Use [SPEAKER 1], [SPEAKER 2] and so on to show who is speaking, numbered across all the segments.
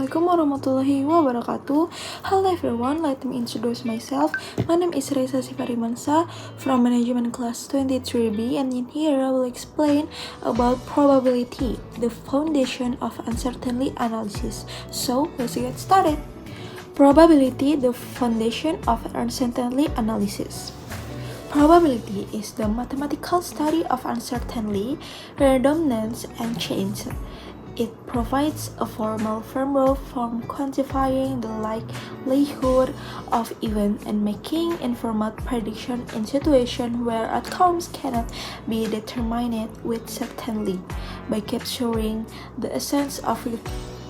[SPEAKER 1] Assalamualaikum warahmatullahi wabarakatuh. Hello everyone, let me introduce myself. My name is Reza Sifarimansa from Management Class 23B, and in here I will explain about probability, the foundation of uncertainty analysis. So let's get started. Probability, the foundation of uncertainty analysis. Probability is the mathematical study of uncertainty, randomness, and change. It provides a formal framework for quantifying the likelihood of events and making informed prediction in situations where outcomes cannot be determined with certainty. By capturing the essence of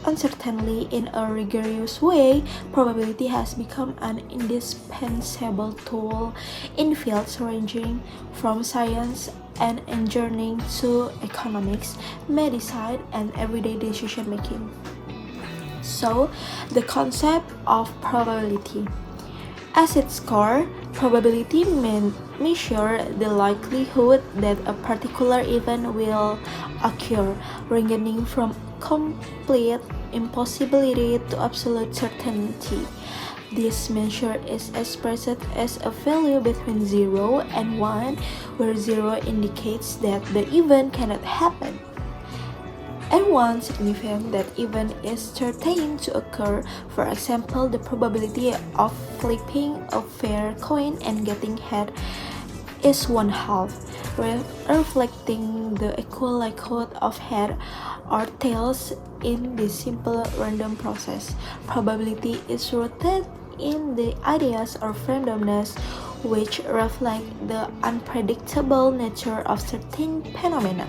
[SPEAKER 1] uncertainty in a rigorous way, probability has become an indispensable tool in fields ranging from science and engineering to economics, medicine, and everyday decision making. So, the concept of probability. At its core, probability measures the likelihood that a particular event will occur, ranging from complete impossibility to absolute certainty. This measure is expressed as a value between 0 and 1, where 0 indicates that the event cannot happen, and 1 signifies that event is certain to occur. For example, the probability of flipping a fair coin and getting head is 1/2, reflecting the equal likelihood of head or tails in this simple random process. Probability is rooted in the ideas of randomness, which reflect the unpredictable nature of certain phenomena.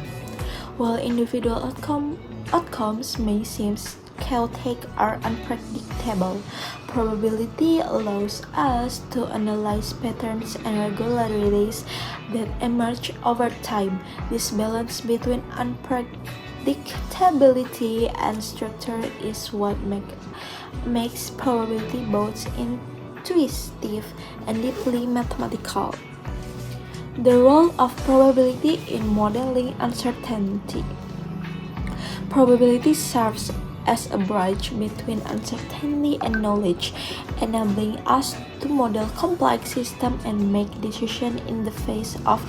[SPEAKER 1] While individual outcomes may seem chaotic or unpredictable, probability allows us to analyze patterns and regularities that emerge over time. This balance between unpredictability and structure is what makes probability both intuitive and deeply mathematical. The role of probability in modeling uncertainty. Probability serves as a bridge between uncertainty and knowledge, enabling us to model complex systems and make decisions in the face of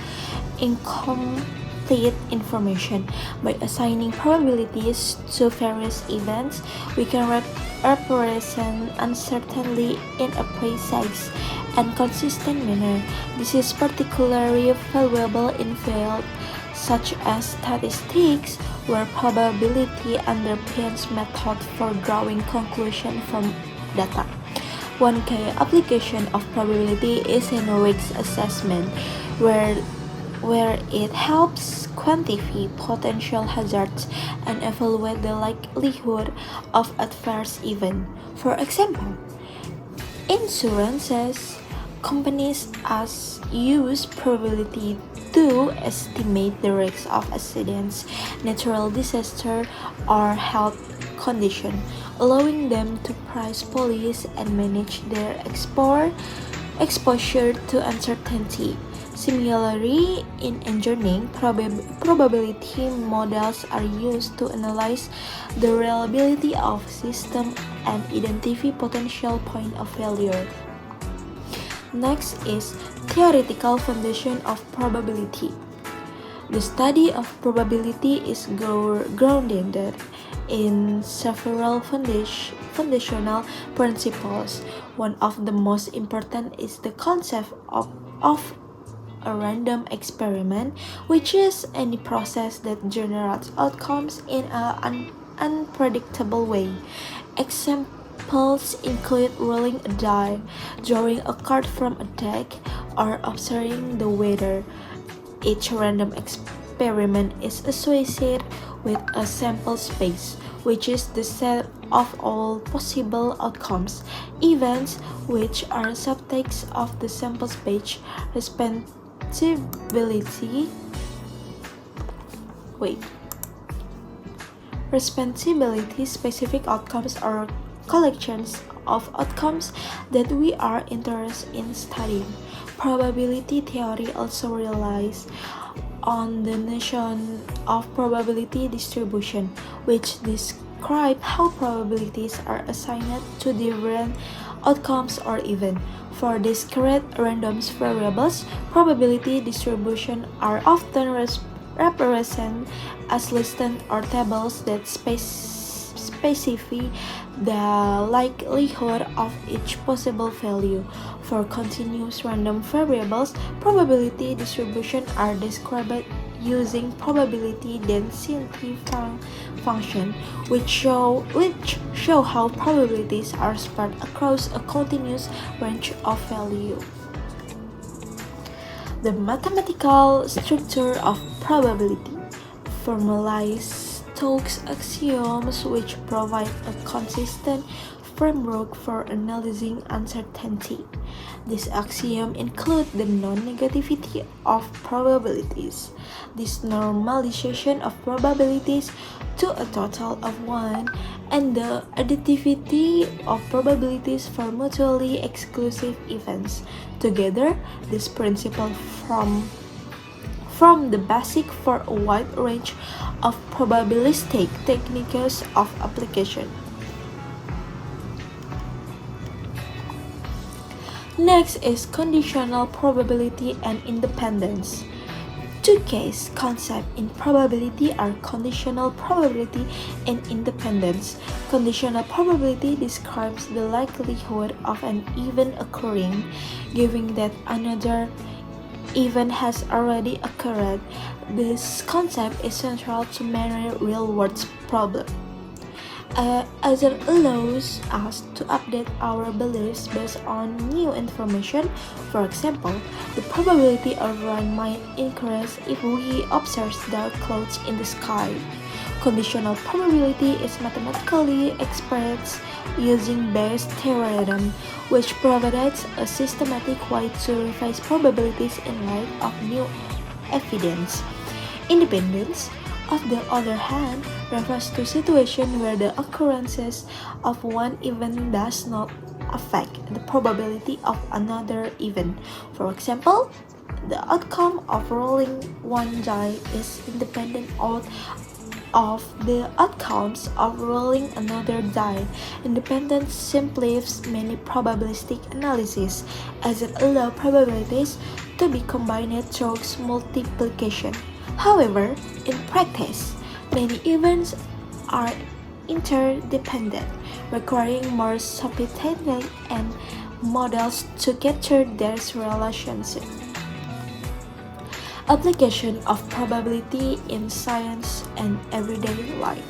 [SPEAKER 1] incomplete information. By assigning probabilities to various events, we can represent uncertainty in a precise and consistent manner. This is particularly valuable in fields such as statistics, where probability underpins methods for drawing conclusions from data. One key application of probability is in risk assessment, where it helps quantify potential hazards and evaluate the likelihood of adverse events. For example, insurances companies use probability to estimate the risk of accidents, natural disaster, or health condition, allowing them to price policy and manage their exposure to uncertainty. Similarly, in engineering, probability models are used to analyze the reliability of systems and identify potential points of failure. Next is theoretical foundation of probability. The study of probability is grounded in several foundational principles. One of the most important is the concept of a random experiment, which is any process that generates outcomes in an unpredictable way. Examples include rolling a die, drawing a card from a deck, or observing the weather. Each random experiment is associated with a sample space, which is the set of all possible outcomes. Events, which are subsets of the sample space, responsibility, specific outcomes, or collections of outcomes that we are interested in studying. Probability theory also relies on the notion of probability distribution, which describe how probabilities are assigned to different outcomes or events. For discrete random variables, probability distributions are often represented as lists or tables that specify the likelihood of each possible value. For continuous random variables, probability distributions are described using probability density function, which show how probabilities are spread across a continuous range of value. The mathematical structure of probability formalizes Stokes' axioms, which provide a consistent framework for analyzing uncertainty. These axioms include the non-negativity of probabilities, this normalization of probabilities to a total of 1, and the additivity of probabilities for mutually exclusive events. Together, these principles form the basic for a wide range of probabilistic techniques of application. Next is conditional probability and independence. Two key concepts in probability are conditional probability and independence. Conditional probability describes the likelihood of an event occurring, given that another event has already occurred. This concept is central to many real-world problems, as it allows us to update our beliefs based on new information. For example, the probability of rain might increase if we observe dark clouds in the sky. Conditional probability is mathematically expressed using Bayes' theorem, which provides a systematic way to revise probabilities in light of new evidence. Independence, on the other hand, refers to situations where the occurrences of one event does not affect the probability of another event. For example, the outcome of rolling one die is independent of the outcomes of rolling another die. Independence simplifies many probabilistic analysis, as it allows probabilities to be combined through multiplication. However, in practice, many events are interdependent, requiring more sophisticated and models to capture their relationship. Application of probability in science and everyday life.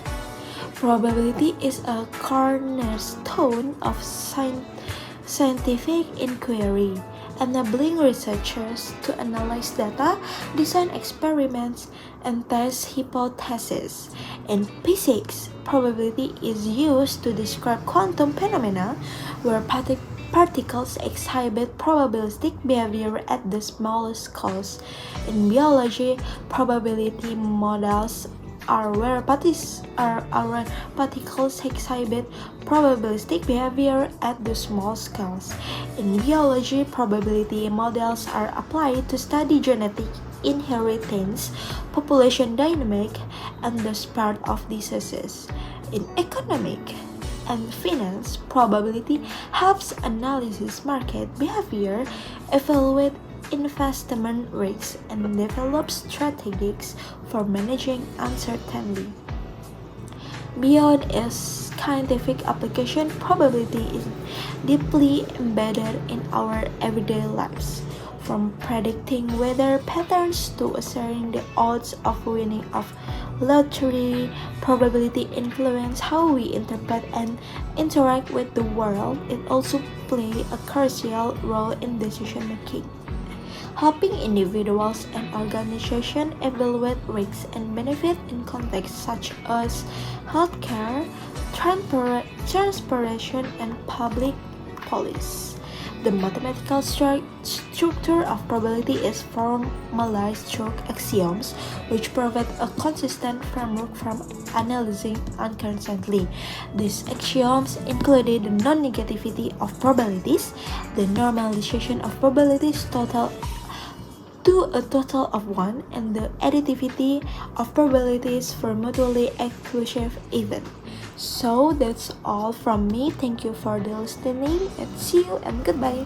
[SPEAKER 1] Probability is a cornerstone of scientific inquiry, enabling researchers to analyze data, design experiments, and test hypotheses. In physics, probability is used to describe quantum phenomena, where particles exhibit probabilistic behavior at the smallest scales. In biology, probability models are where particles exhibit probabilistic behavior at the small scales. In biology, probability models are applied to study genetic inheritance, population dynamic, and the spread of diseases. In economic and finance, probability helps analyze market behavior, evaluate investment risks, and develop strategies for managing uncertainty. Beyond its scientific application, probability is deeply embedded in our everyday lives. From predicting weather patterns to asserting the odds of winning a lottery, probability influences how we interpret and interact with the world. It also plays a crucial role in decision making, helping individuals and organizations evaluate risks and benefits in contexts such as healthcare, transportation, and public policy. The mathematical structure of probability is formalized through axioms, which provide a consistent framework for analyzing uncertainty. These axioms included the non-negativity of probabilities, the normalization of probabilities to a total of 1, and the additivity of probabilities for mutually exclusive events. So that's all from me. Thank you for the listening and see you and goodbye.